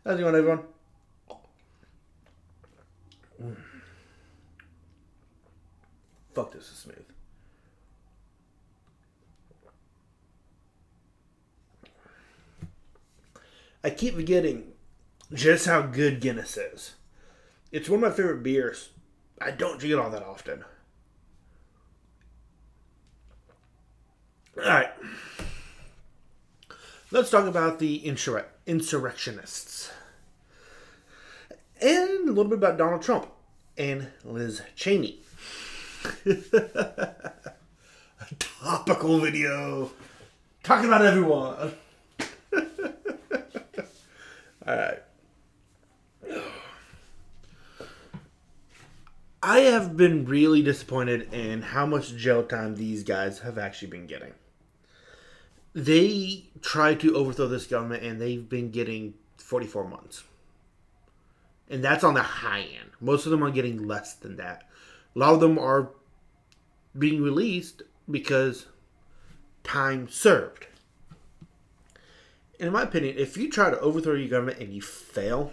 How's it going, everyone? Fuck, this is smooth. I keep forgetting just how good Guinness is. It's one of my favorite beers. I don't drink it all that often. Alright. Let's talk about the insurrectionists. And a little bit about Donald Trump and Liz Cheney. A topical video. Talking about everyone. Alright. I have been really disappointed in how much jail time these guys have actually been getting. They tried to overthrow this government and they've been getting 44 months. And that's on the high end. Most of them are getting less than that. A lot of them are being released because time served. In my opinion, if you try to overthrow your government and you fail,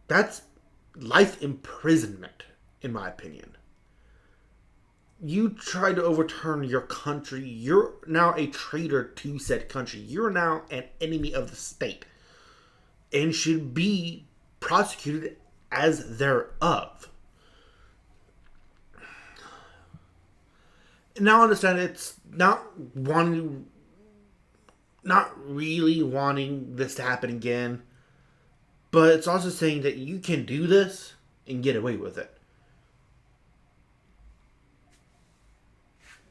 that's life imprisonment, in my opinion. You try to overturn your country, you're now a traitor to said country. You're now an enemy of the state and should be prosecuted as thereof. Now I understand it's not really wanting this to happen again, but it's also saying that you can do this and get away with it.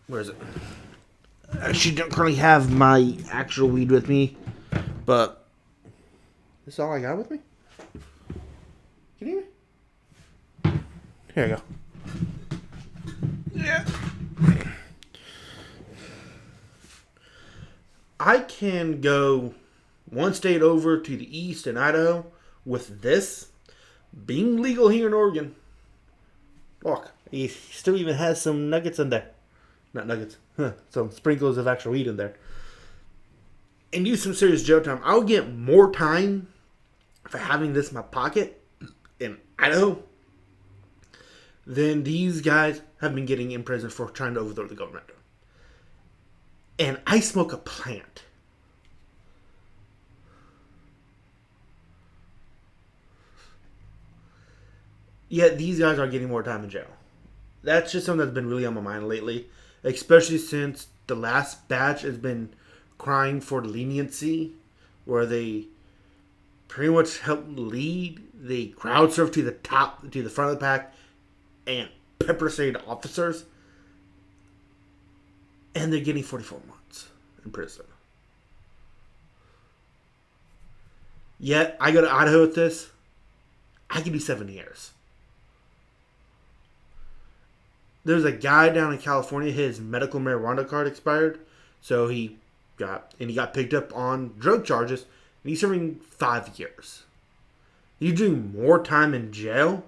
Where is it? I actually don't currently have my actual weed with me, but this is all I got with me? Can you hear me? Here you go. Yeah. I can go one state over to the east in Idaho with this being legal here in Oregon. Look, he still even has some nuggets in there. Not nuggets. Some sprinkles of actual weed in there. And use some serious jail time. I'll get more time for having this in my pocket in Idaho than these guys have been getting in prison for trying to overthrow the government. And I smoke a plant. Yet these guys are getting more time in jail. That's just something that's been really on my mind lately. Especially since the last batch has been crying for leniency. Where they pretty much helped lead. They crowd surfed to the front of the pack. And pepper sprayed officers. And they're getting 44 months in prison. Yet, I go to Idaho with this. I can do 7 years. There's a guy down in California. His medical marijuana card expired. So he got picked up on drug charges. And he's serving 5 years. He's doing more time in jail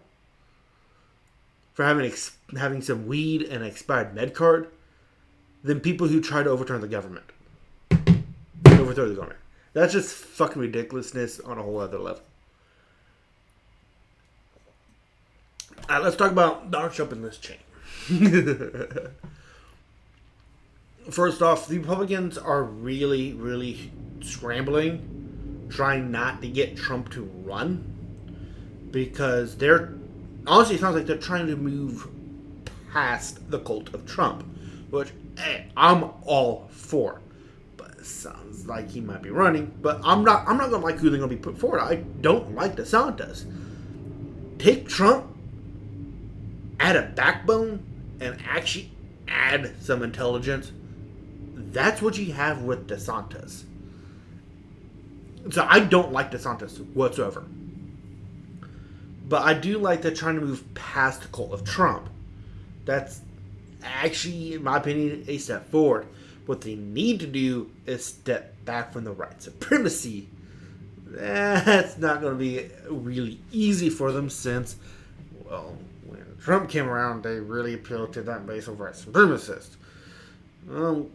for having some weed and an expired med card than people who try to overturn the government. Overthrow the government. That's just fucking ridiculousness on a whole other level. Let's talk about Donald Trump and Liz Cheney. First off, the Republicans are really, really scrambling, trying not to get Trump to run. Because honestly, it sounds like they're trying to move past the cult of Trump. Which, hey, I'm all for. But it sounds like he might be running. But I'm not gonna like who they're gonna be put forward. I don't like DeSantis. Take Trump, add a backbone, and actually add some intelligence. That's what you have with DeSantis. So I don't like DeSantis whatsoever. But I do like they're trying to move past the cult of Trump. That's actually, in my opinion, a step forward. What they need to do is step back from the white supremacy. That's not going to be really easy for them since, well, when Trump came around, they really appealed to that base of white supremacists.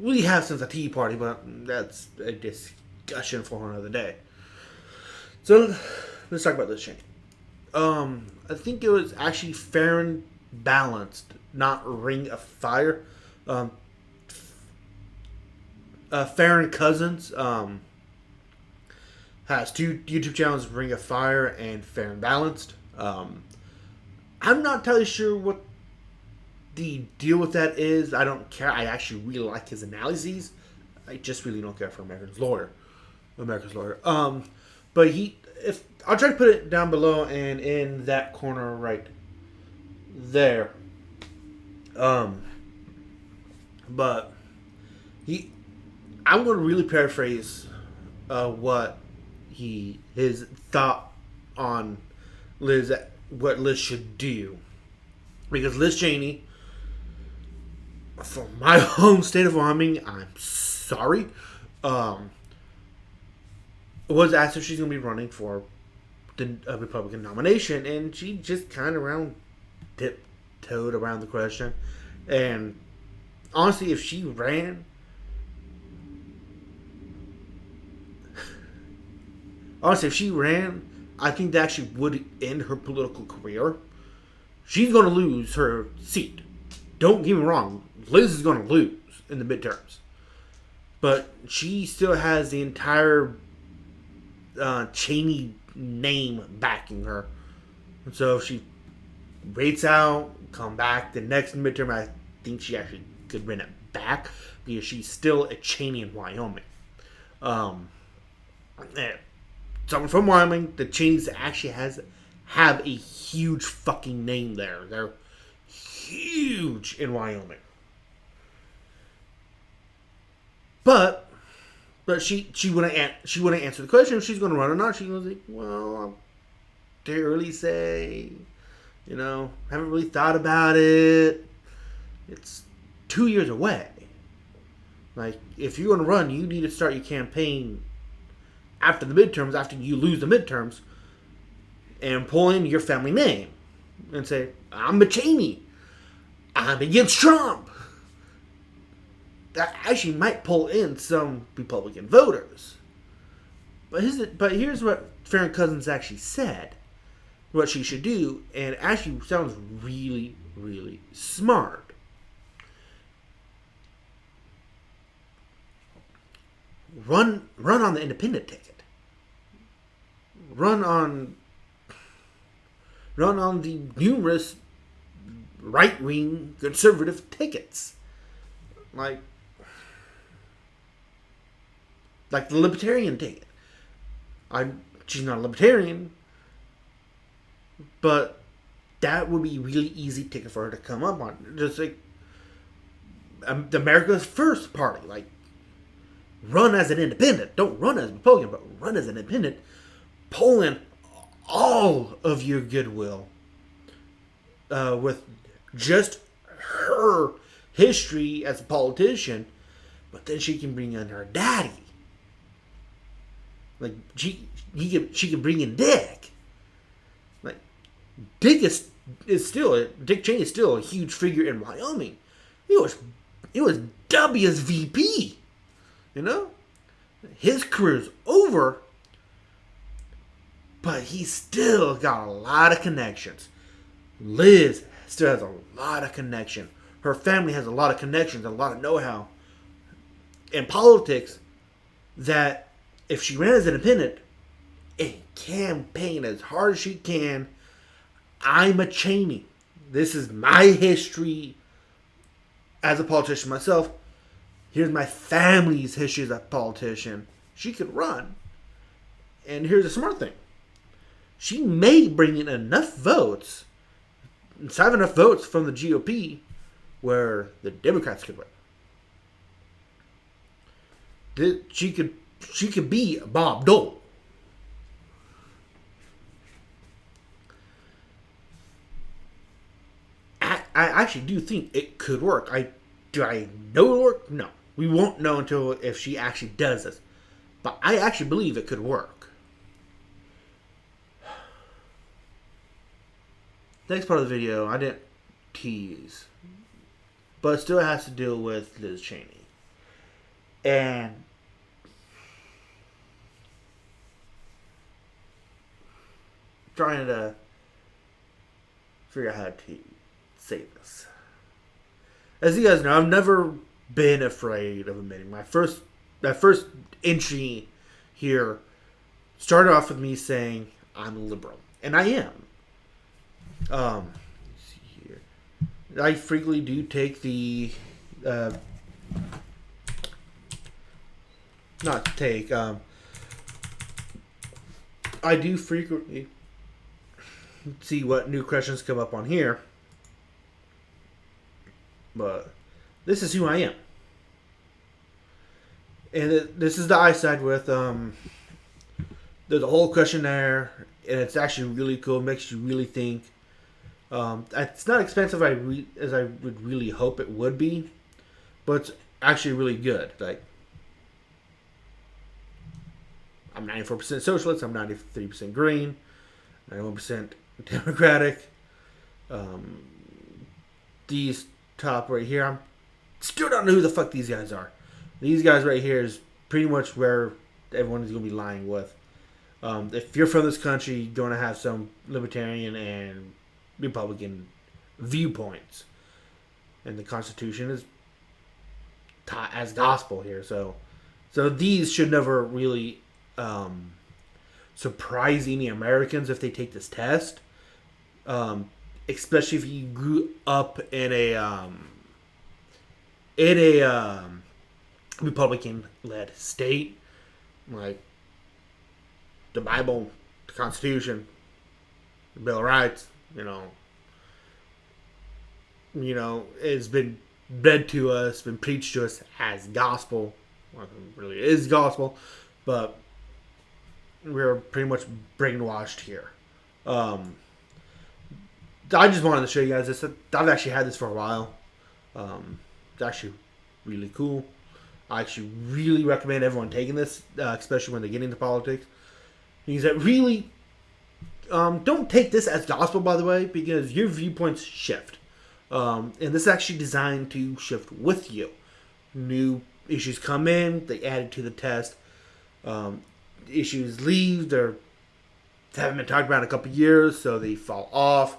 We have since the Tea Party, but that's a discussion for another day. So let's talk about this Cheney. I think it was actually fair and balanced, not Ring of Fire. Um, Farron Cousins has two YouTube channels, Ring of Fire and Fair and Balanced. I'm not entirely sure what the deal with that is. I don't care. I actually really like his analyses. I just really don't care for America's Lawyer. But if I'll try to put it down below and in that corner right there. But I'm going to really paraphrase what his thought on Liz, what Liz should do, because Liz Cheney, for my own state of Wyoming, I'm sorry, was asked if she's going to be running for the Republican nomination, and she just kind of tiptoed around the question. And honestly, if she ran, I think that actually would end her political career. She's going to lose her seat. Don't get me wrong, Liz is going to lose in the midterms. But she still has the entire Cheney name backing her. And so if she waits out, come back the next midterm, I think she actually could win it back, because she's still a Cheney in Wyoming. Someone from Wyoming, the Cheneys actually have a huge fucking name there. They're huge in Wyoming. But she wouldn't answer the question if she's going to run or not. She was like, well, I'll dare really say, haven't really thought about it. It's 2 years away. Like, if you're going to run, you need to start your campaign after the midterms, after you lose the midterms, and pull in your family name and say, I'm a Cheney. I'm against Trump. That actually might pull in some Republican voters. But here's what Farron Cousins actually said, what she should do, and it actually sounds really, really smart. Run on the independent ticket. Run on the numerous right-wing conservative tickets. Like the libertarian ticket. She's not a libertarian, but that would be a really easy ticket for her to come up on. Just like America's First Party. Like, run as an independent. Don't run as a Republican, but run as an independent. Pull in all of your goodwill with just her history as a politician, but then she can bring in her daddy. Like, she can bring in Dick. Like, Dick Cheney is still a huge figure in Wyoming. It was W's VP. His career's over, but he's still got a lot of connections. Liz still has a lot of connection. Her family has a lot of connections, a lot of know-how in politics, that if she ran as an independent and campaigned as hard as she can, I'm a Cheney. This is my history as a politician myself. Here's my family's history as a politician. She could run. And here's the smart thing. She may bring in enough votes, have enough votes from the GOP, where the Democrats could win. She could be Bob Dole. I actually do think it could work. Do I know it'll work? No. We won't know until if she actually does this. But I actually believe it could work. Next part of the video, I didn't tease, but it still has to deal with Liz Cheney. And trying to figure out how to say this. As you guys know, I've never been afraid of admitting that first entry here started off with me saying I'm liberal, and I am. Let's see here. I frequently do take the not take. I do frequently see what new questions come up on here, but this is who I am, and this is the I side with. There's a whole questionnaire, and it's actually really cool. It makes you really think. It's not expensive as I would really hope it would be, but it's actually really good. Like, I'm 94% socialist. I'm 93% green, 91% Democratic. These top right here, I still don't know who the fuck these guys are. These guys right here is pretty much where everyone is going to be lying with. If you're from this country, you're going to have some libertarian and Republican viewpoints, and the Constitution is taught as gospel here. So these should never really surprise any Americans if they take this test, especially if you grew up in a Republican-led state, like the Bible, the Constitution, the Bill of Rights. It's been read to us, been preached to us as gospel. Well, it really is gospel, but we're pretty much brainwashed here. I just wanted to show you guys this. I've actually had this for a while. It's actually really cool. I actually really recommend everyone taking this, especially when they get into politics. Because it really... don't take this as gospel, by the way, because your viewpoints shift. And this is actually designed to shift with you. New issues come in, they add it to the test. Issues leave, they haven't been talked about in a couple years, so they fall off.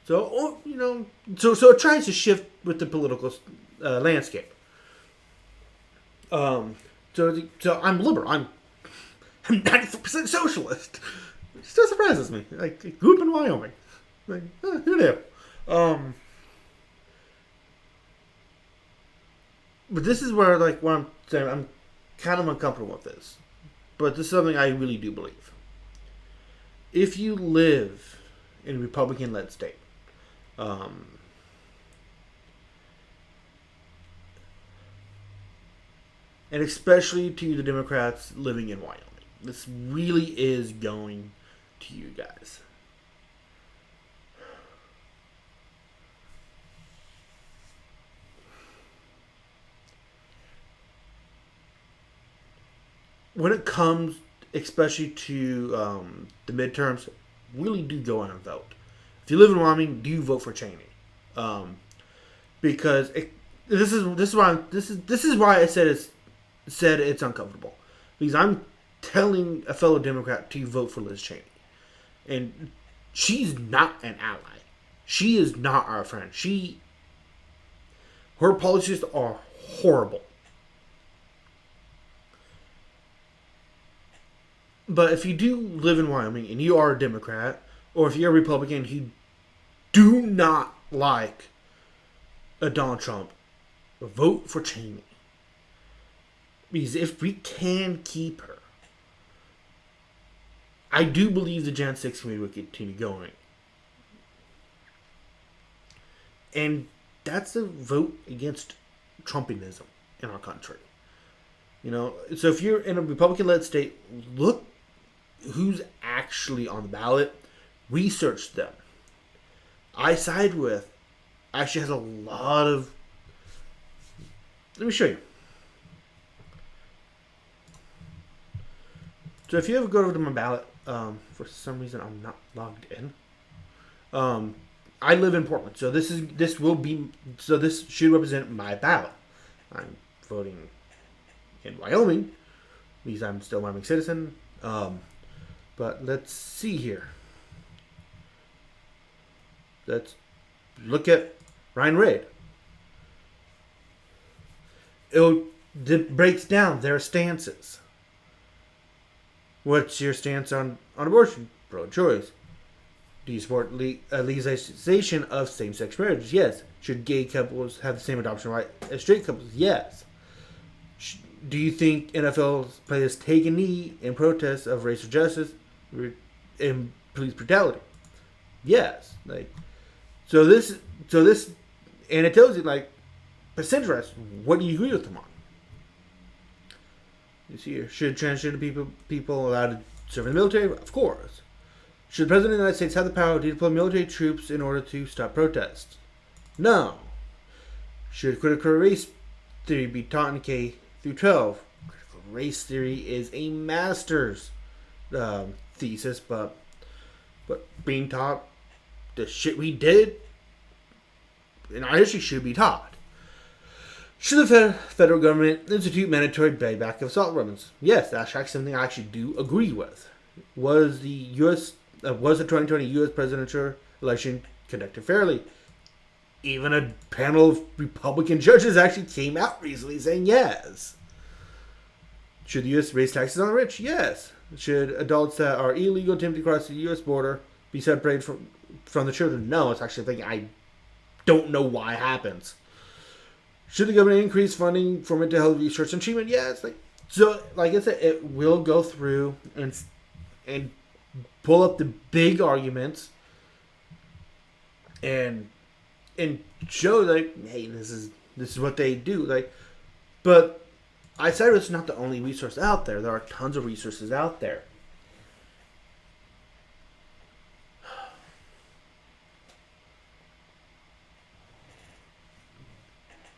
So it tries to shift with the political landscape. So I'm liberal. I'm 94% socialist. It still surprises me. Like, I grew up in Wyoming. Like, who knew? But this is where, like, what I'm saying, I'm kind of uncomfortable with this. But this is something I really do believe. If you live in a Republican-led state, and especially to the Democrats living in Wyoming, this really is going to you guys. When it comes, especially to the midterms, really do go out and vote. If you live in Wyoming, do vote for Cheney, because this is why I said it's uncomfortable, because I'm telling a fellow Democrat to vote for Liz Cheney, and she's not an ally. She is not our friend. Her policies are horrible. But if you do live in Wyoming and you are a Democrat, or if you're a Republican who do not like Donald Trump, vote for Cheney. Because if we can keep her, I do believe the Jan 6 committee will continue going. And that's a vote against Trumpism in our country. So if you're in a Republican-led state, look who's actually on the ballot. Research them. I side with actually has a lot of... Let me show you. So if you ever go over to my ballot, for some reason I'm not logged in. I live in Portland, so this should represent my ballot. I'm voting in Wyoming because I'm still a Wyoming citizen. But let's see here. Let's look at Ryan Reid. It breaks down their stances. What's your stance on abortion? Pro-choice. Do you support legalization of same-sex marriage? Yes. Should gay couples have the same adoption right as straight couples? Yes. Do you think NFL players take a knee in protest of racial justice and police brutality? Yes. So this, and it tells you percentage-wise, what do you agree with them on? You see here, should transgender people allowed to serve in the military? Of course. Should the President of the United States have the power to deploy military troops in order to stop protests? No. Should critical race theory be taught in K through 12? Critical race theory is a master's thesis, but being taught the shit we did in our history should be taught. Should the federal government institute mandatory buyback of assault weapons? Yes, that's actually something I actually do agree with. Was the 2020 U.S. presidential election conducted fairly? Even a panel of Republican judges actually came out recently saying yes. Should the U.S. raise taxes on the rich? Yes. Should adults that are illegal attempting to cross the U.S. border be separated from the children? No, it's actually a thing I don't know why it happens. Should the government increase funding for mental health research and treatment? Yes. Like I said, it will go through and pull up the big arguments and show hey, this is what they do. But I said it's not the only resource out there. There are tons of resources out there.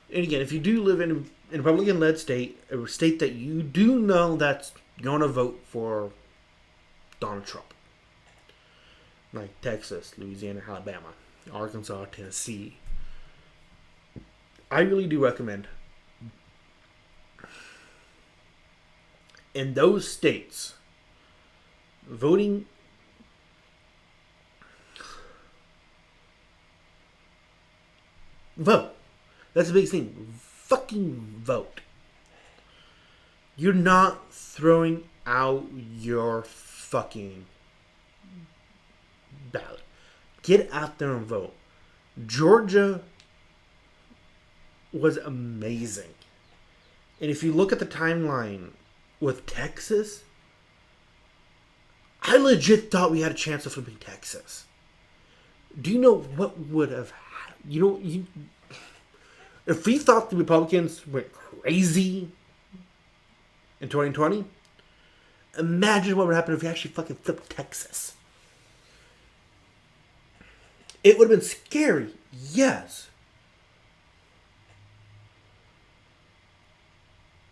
And again, if you do live in a Republican-led state, a state that you do know that's going to vote for Donald Trump, like Texas, Louisiana, Alabama, Arkansas, Tennessee, I really do recommend in those states voting vote. That's the biggest thing. Fucking vote. You're not throwing out your fucking ballot. Get out there and vote. Georgia was amazing. And if you look at the timeline with Texas, I legit thought we had a chance of flipping Texas. Do you know what would have happened? If we thought the Republicans went crazy in 2020, imagine what would happen if we actually fucking flipped Texas. It would have been scary, yes.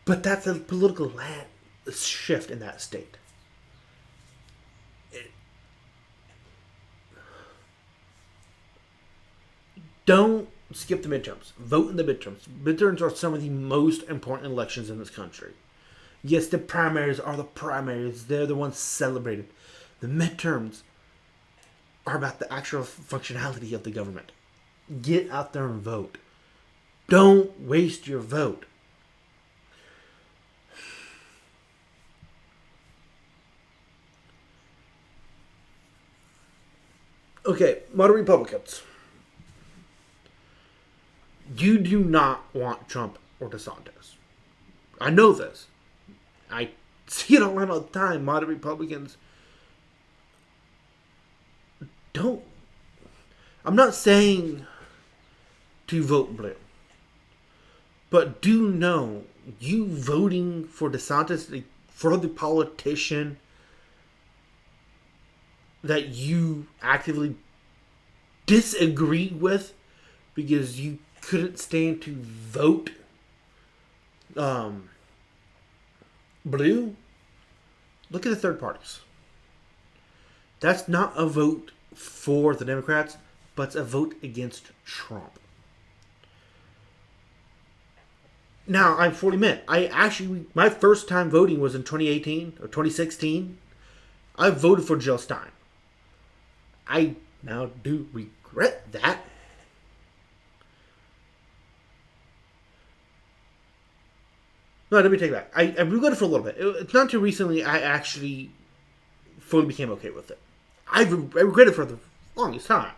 But that's a political shift in that state. Don't skip the midterms. Vote in the midterms. Midterms are some of the most important elections in this country. Yes, the primaries are the primaries. They're the ones celebrated. The midterms are about the actual functionality of the government. Get out there and vote. Don't waste your vote. Okay, moderate Republicans. You do not want Trump or DeSantis. I know this. I see it online all the time. Moderate Republicans don't. I'm not saying to vote blue. But do know, you voting for DeSantis, for the politician that you actively disagree with because you couldn't stand to vote blue, look at the third parties. That's not a vote for the Democrats, but it's a vote against Trump. Now, I fully admit, my first time voting was in 2018 or 2016. I voted for Jill Stein. I now do regret that. No, let me take that. I regretted it for a little bit. It's not too recently I actually fully became okay with it. I regretted it for the longest time.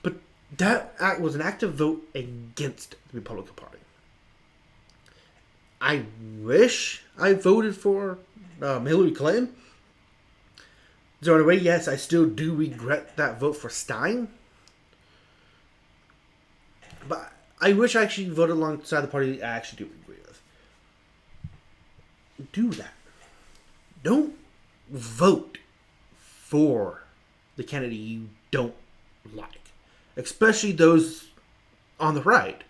But that act was an active vote against the Republican Party. I wish I voted for Hillary Clinton. So in a way, yes, I still do regret that vote for Stein. But I wish I actually voted alongside the party I actually do agree with. Do that. Don't vote for the candidate you don't like. Especially those on the right.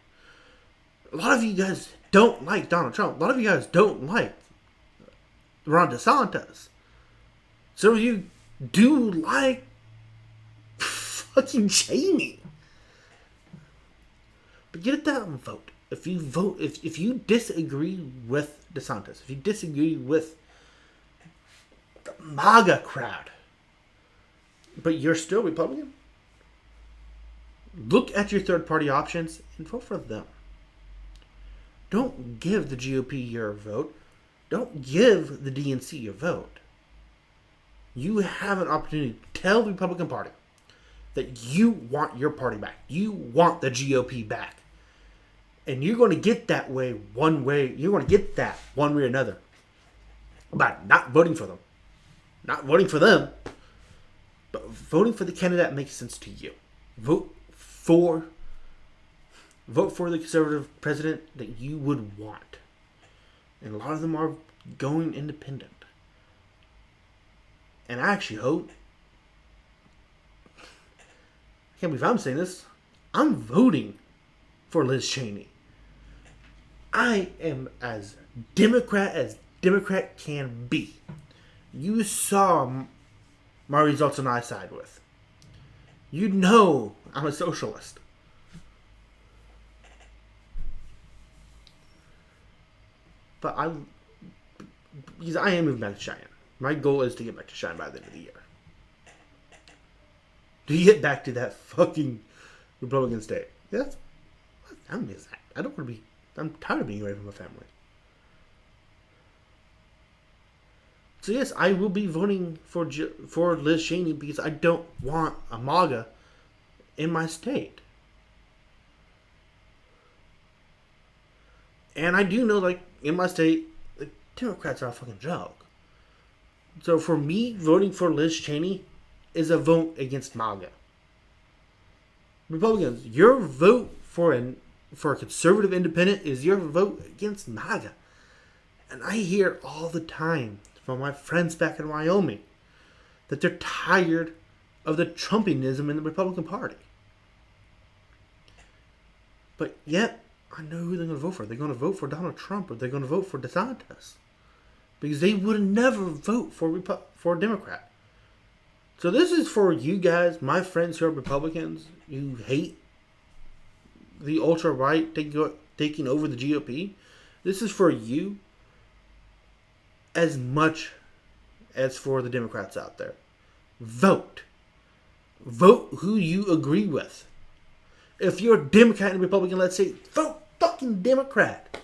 A lot of you guys don't like Donald Trump. A lot of you guys don't like Ron DeSantis. Some of you do like fucking Cheney. But get it out and vote. If you disagree with DeSantis, if you disagree with the MAGA crowd, but you're still Republican, look at your third party options and vote for them. Don't give the GOP your vote. Don't give the DNC your vote. You have an opportunity to tell the Republican Party that you want your party back. You want the GOP back. And you're going to get that one way. You're going to get that one way or another by not voting for them. Not voting for them, but voting for the candidate that makes sense to you. Vote for the conservative president that you would want. And a lot of them are going independent. And I actually hope, I can't believe I'm saying this, I'm voting for Liz Cheney. I am as Democrat can be. You saw my results on I side with. You know I'm a socialist. But because I am moving back to Cheyenne. My goal is to get back to Cheyenne by the end of the year. To get back to that fucking Republican state. Yes, I miss that. I don't want to be. I'm tired of being away from my family. So yes, I will be voting for Liz Cheney because I don't want a MAGA in my state. And I do know, like, in my state, the Democrats are a fucking joke. So for me, voting for Liz Cheney is a vote against MAGA. Republicans, your vote for a conservative independent is your vote against MAGA. And I hear all the time from my friends back in Wyoming that they're tired of the Trumpism in the Republican Party. But yet, I know who they're going to vote for. They're going to vote for Donald Trump or they're going to vote for DeSantis. Because they would never vote for a Democrat. So this is for you guys, my friends who are Republicans, who hate the ultra-right taking over the GOP. This is for you as much as for the Democrats out there. Vote. Vote who you agree with. If you're a Democrat and a Republican, let's say, vote fucking Democrat.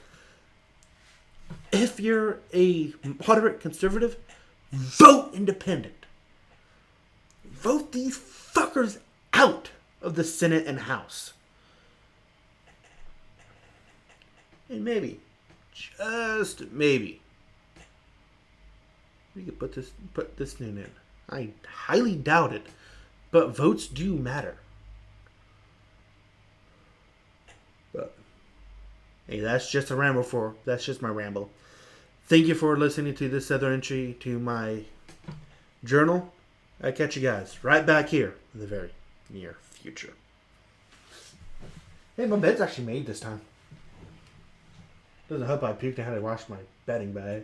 If you're a moderate conservative, vote independent. Vote these fuckers out of the Senate and House. And maybe, just maybe, we could put this noon in. I highly doubt it, but votes do matter. But hey, that's just my ramble. Thank you for listening to this other entry to my journal. I'll catch you guys right back here in the very near future. Hey, my bed's actually made this time. Doesn't help I puked and had to wash my bedding bag.